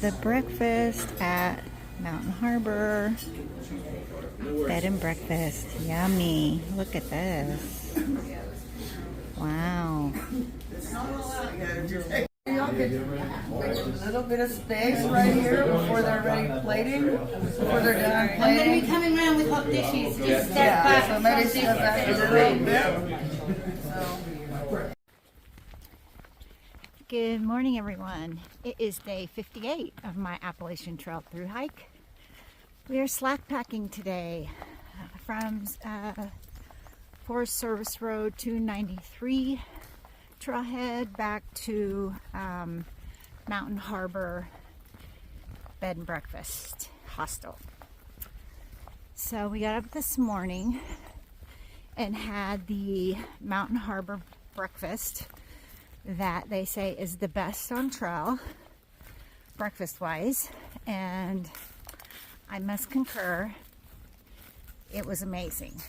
the breakfast at Mountain Harbor. Bed and breakfast. Yummy. Look at this. Wow. A little bit of space right here before they're ready plating. Before they're done plating. I'm going to be coming around with hot dishes. Just step back. So maybe step back a little bit. Good morning, everyone. It is day 58 of my Appalachian Trail through hike. We are slack packing today from Forest Service Road 293 trailhead back to Mountain Harbor Bed and Breakfast Hostel. So we got up this morning and had the Mountain Harbor breakfast that they say is the best on trail, breakfast wise, and I must concur, it was amazing.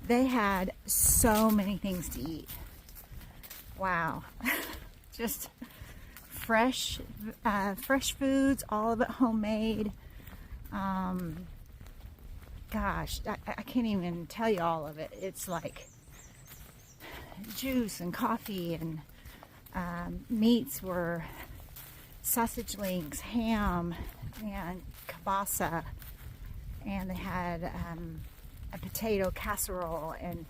They had so many things to eat. Wow. Just fresh foods, all of it homemade. Gosh, I can't even tell you all of it. It's like juice and coffee, and meats were sausage links, ham, and kielbasa, and they had a potato casserole and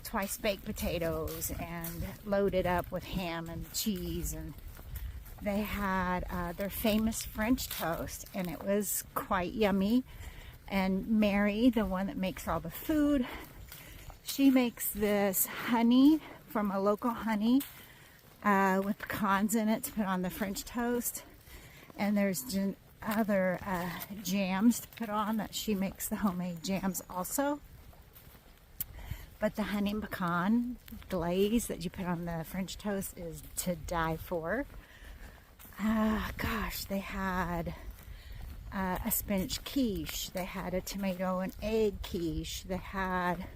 twice baked potatoes and loaded up with ham and cheese, and they had their famous French toast, and it was quite yummy. And Mary, the one that makes all the food, she makes this honey from a local honey with pecans in it to put on the French toast. And there's other jams to put on that she makes, the homemade jams also. But the honey and pecan glaze that you put on the French toast is to die for. Gosh, they had a spinach quiche. They had a tomato and egg quiche. They had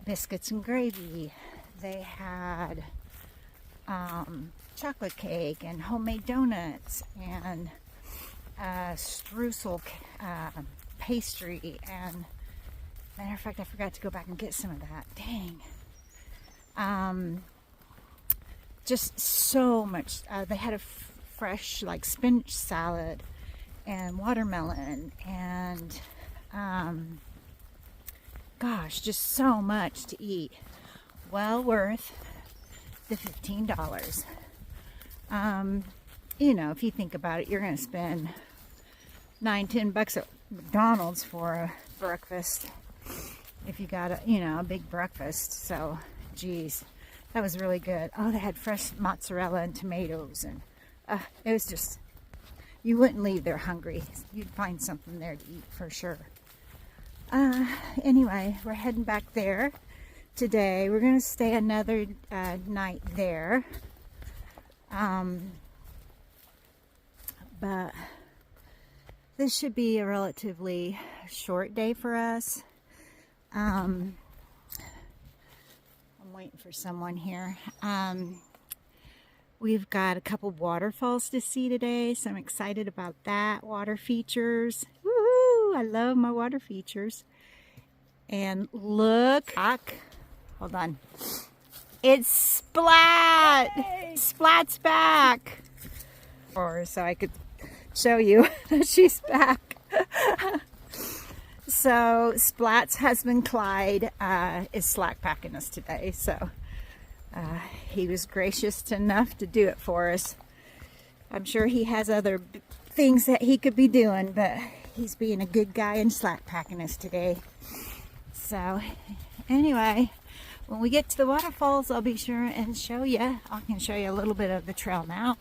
biscuits and gravy. They had chocolate cake and homemade donuts and streusel pastry, and matter of fact, I forgot to go back and get some of that. Dang. Just so much. They had a fresh like spinach salad and watermelon, and gosh, just so much to eat. Well worth the $15. You know, if you think about it, you're going to spend $9-10 at McDonald's for a breakfast if you got a big breakfast. So geez, that was really good. Oh, they had fresh mozzarella and tomatoes, and it was just, you wouldn't leave there hungry. You'd find something there to eat for sure. Anyway, we're heading back there today. We're going to stay another night there. But this should be a relatively short day for us. I'm waiting for someone here. We've got a couple waterfalls to see today, so I'm excited about that. Water features. Woohoo! I love my water features. And look back. Hold on. It's Splat! Yay! Splat's back! Or so I could show you that she's back. So Splat's husband Clyde is slack packing us today. So he was gracious enough to do it for us. I'm sure he has other things that he could be doing, but he's being a good guy and slack packing us today. So anyway, when we get to the waterfalls, I'll be sure and show you. I can show you a little bit of the trail now.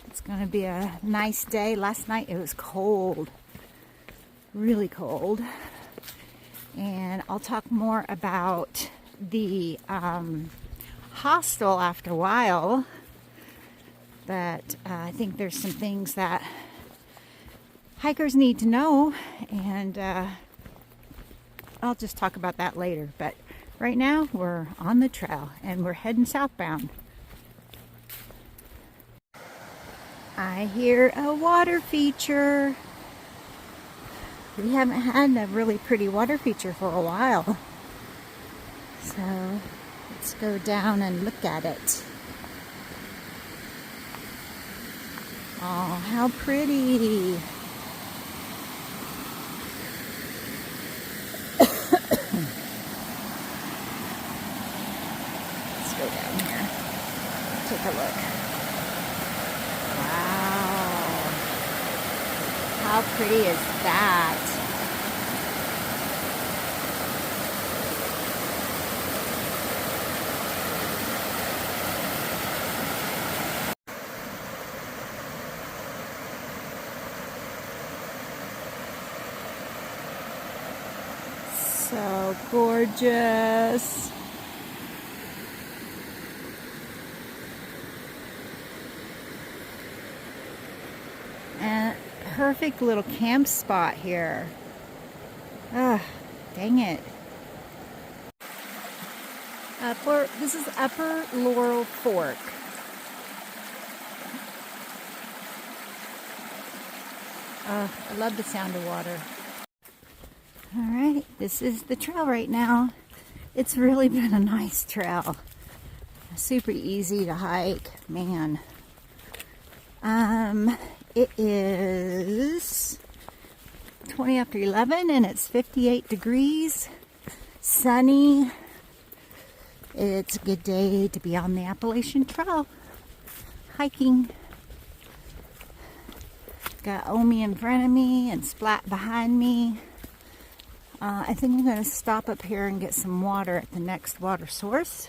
It's going to be a nice day. Last night it was cold, really cold. And I'll talk more about the hostel after a while. But I think there's some things that hikers need to know, and I'll just talk about that later. But right now we're on the trail and we're heading southbound. I hear a water feature. We haven't had a really pretty water feature for a while. So let's go down and look at it. Oh, how pretty. Let's go down here. Take a look. Wow. How pretty is that? So gorgeous. And perfect little camp spot here. Ah, dang it. This is Upper Laurel Fork. I love the sound of water. All right, this is the trail right now. It's really been a nice trail. Super easy to hike, man. It is 20 after 11 and it's 58 degrees, sunny. It's a good day to be on the Appalachian Trail hiking. Got Omi in front of me and Splat behind me. I think I'm going to stop up here and get some water at the next water source.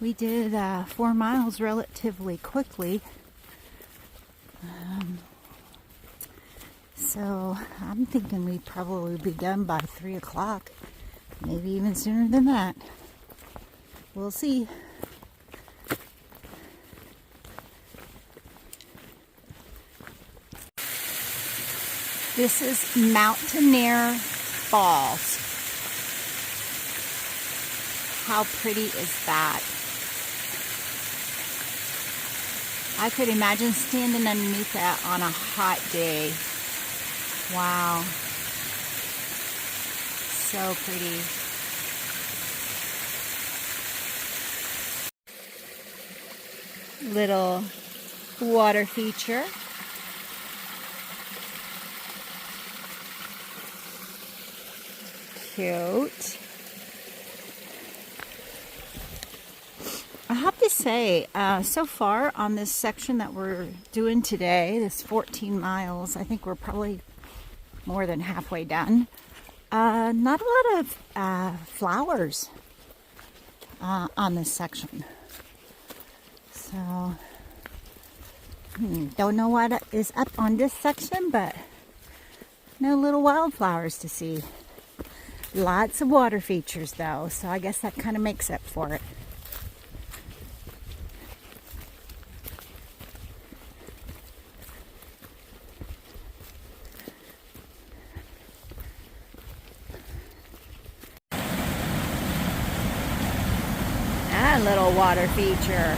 We did 4 miles relatively quickly. So I'm thinking we'd probably be done by 3 o'clock. Maybe even sooner than that. We'll see. This is Mountaineer Falls. How pretty is that? I could imagine standing underneath that on a hot day. Wow. So pretty. Little water feature. Cute. I have to say, so far on this section that we're doing today, this 14 miles, I think we're probably more than halfway done. Not a lot of flowers on this section. So, don't know what is up on this section, but no little wildflowers to see. Lots of water features though, so I guess that kind of makes up for it. That little water feature.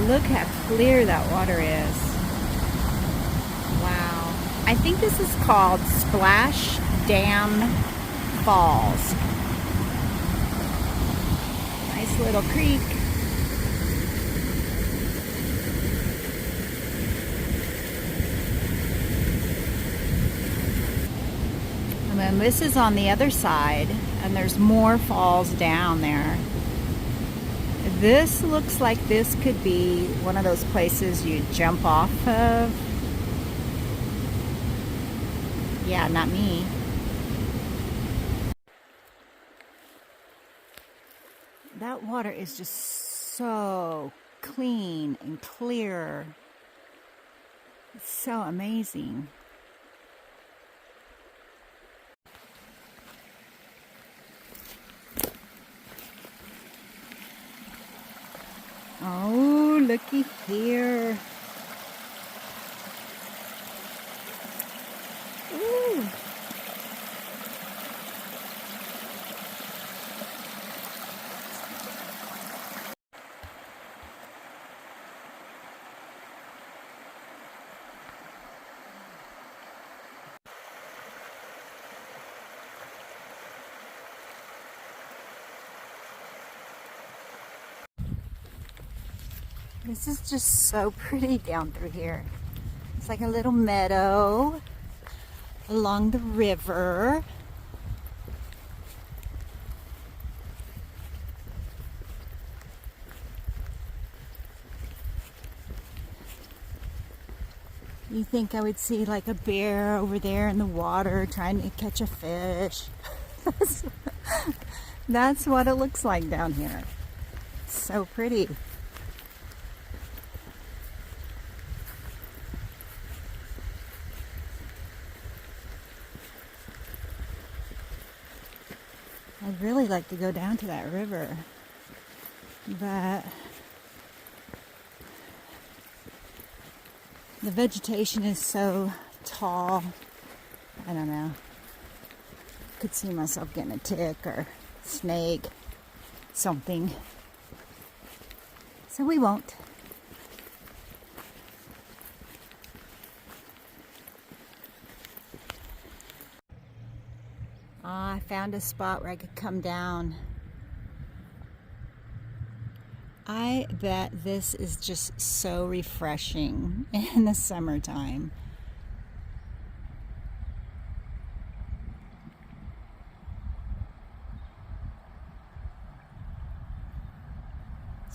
Look how clear that water is. Wow. I think this is called Splash Dam Falls. Nice little creek. And then this is on the other side, and there's more falls down there. This looks like this could be one of those places you jump off of. Yeah, not me. That water is just so clean and clear. It's so amazing. Oh, looky here. Ooh. This is just so pretty down through here. It's like a little meadow along the river. You think I would see like a bear over there in the water trying to catch a fish. That's what it looks like down here. It's so pretty. I'd really like to go down to that river, but the vegetation is so tall. I don't know. Could see myself getting a tick or snake, something. So we won't. I found a spot where I could come down. I bet this is just so refreshing in the summertime.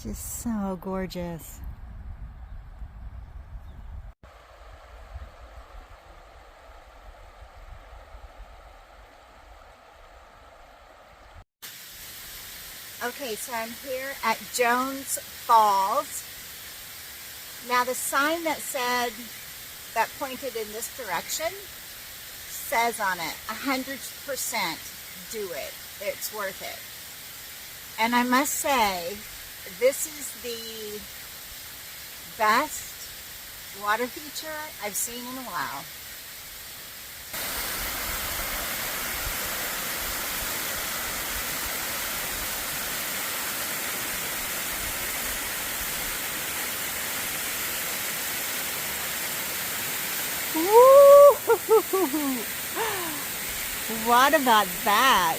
Just so gorgeous. Okay, so I'm here at Jones Falls. Now the sign that pointed in this direction says on it, 100% do it. It's worth it. And I must say, this is the best water feature I've seen in a while. Woo! What about that?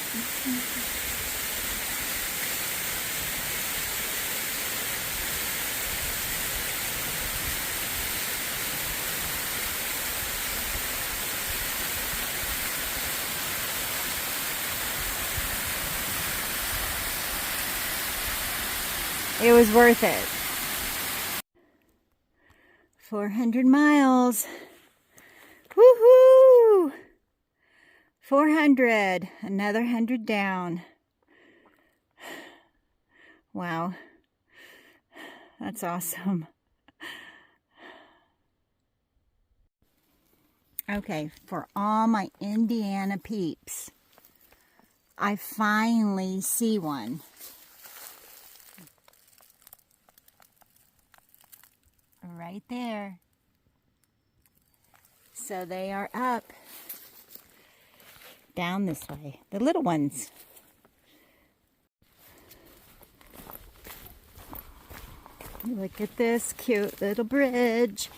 It was worth it. 400 miles. Woohoo! 400. Another 100 down. Wow. That's awesome. Okay, for all my Indiana peeps, I finally see one. Right there. So they are up down this way, the little ones. Look at this cute little bridge.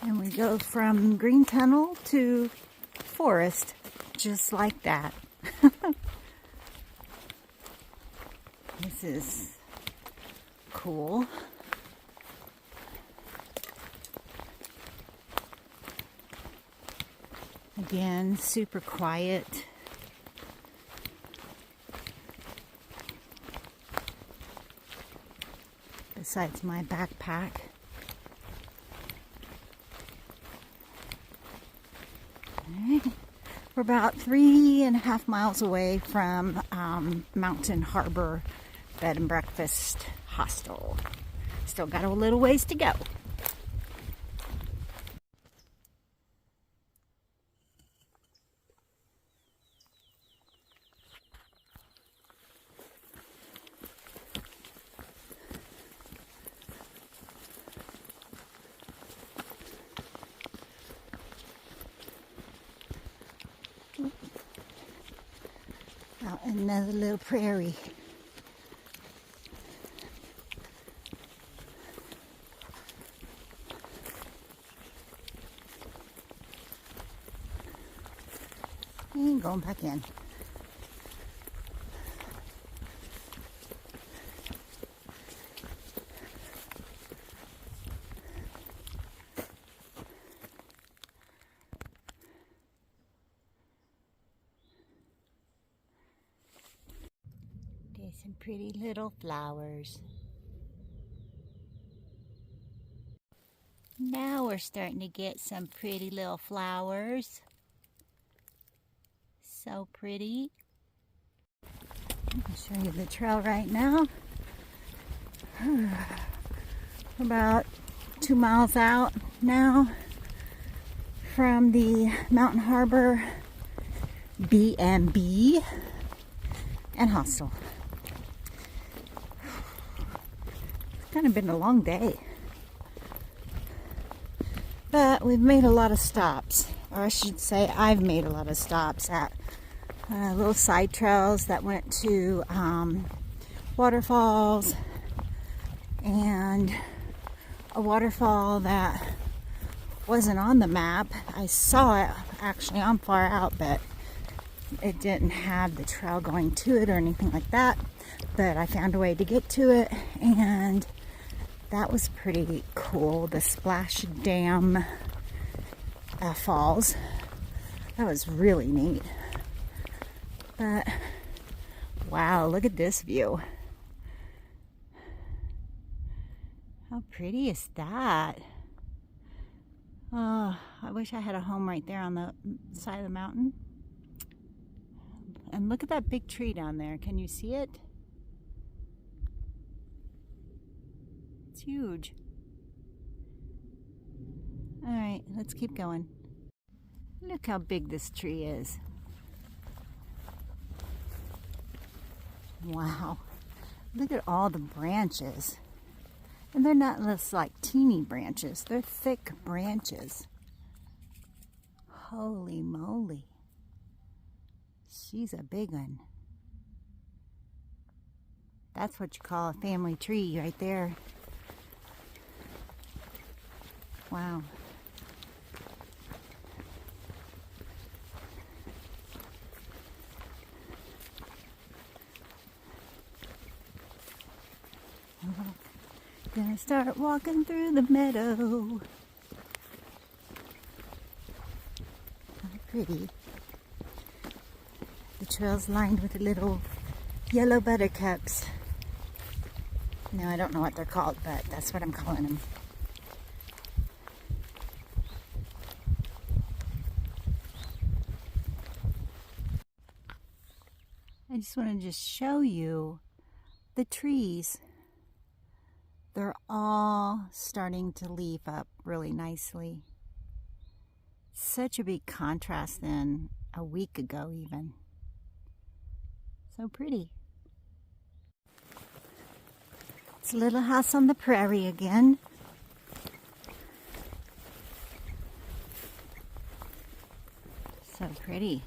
And we go from green tunnel to forest, just like that. This is cool. Again, super quiet. Besides my backpack. We're about 3.5 miles away from Mountain Harbor Bed and Breakfast Hostel. Still got a little ways to go. Out in another little prairie. ain't going back in. There's some pretty little flowers. Now we're starting to get some pretty little flowers. So pretty. I'll show you the trail right now. About 2 miles out now from the Mountain Harbor B&B and hostel. It's kind of been a long day. But we've made a lot of stops, or I should say I've made a lot of stops at little side trails that went to Waterfalls, and a waterfall that wasn't on the map. I saw it actually on Far Out, but it didn't have the trail going to it or anything like that. But I found a way to get to it, and that was pretty cool. The Splash Dam falls. That was really neat. But wow, look at this view. How pretty is that? Oh, I wish I had a home right there on the side of the mountain. And look at that big tree down there. Can you see it? It's huge. All right, let's keep going. Look how big this tree is. Wow. Look at all the branches. And they're not just like teeny branches. They're thick branches. Holy moly. She's a big one. That's what you call a family tree right there. Wow. Gonna start walking through the meadow. How pretty. The trail's lined with little yellow buttercups. No, I don't know what they're called, but that's what I'm calling them. I just want to show you the trees. They're all starting to leaf up really nicely. Such a big contrast than a week ago even. So pretty. It's a little house on the prairie again. So pretty.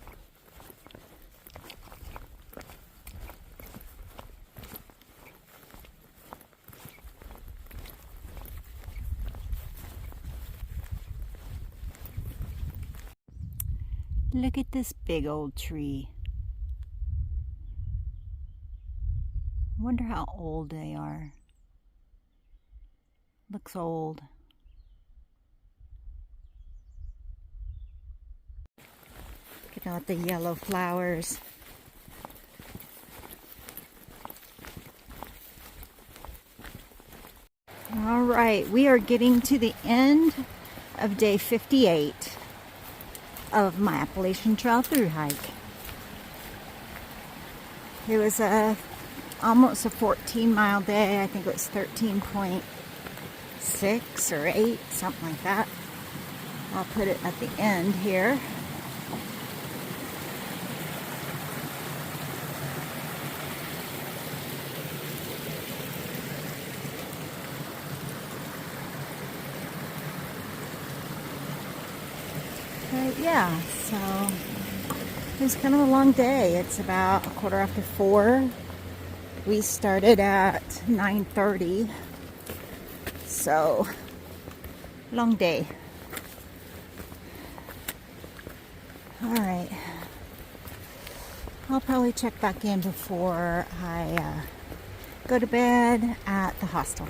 Look at this big old tree. I wonder how old they are. Looks old. Look at all the yellow flowers. All right, we are getting to the end of day 58 of my Appalachian Trail through hike. It was almost a 14-mile day. I think it was 13.6 or 8, something like that. I'll put it at the end here. But yeah, so it was kind of a long day. It's about 4:15. We started at 9:30, so long day. All right, I'll probably check back in before I go to bed at the hostel.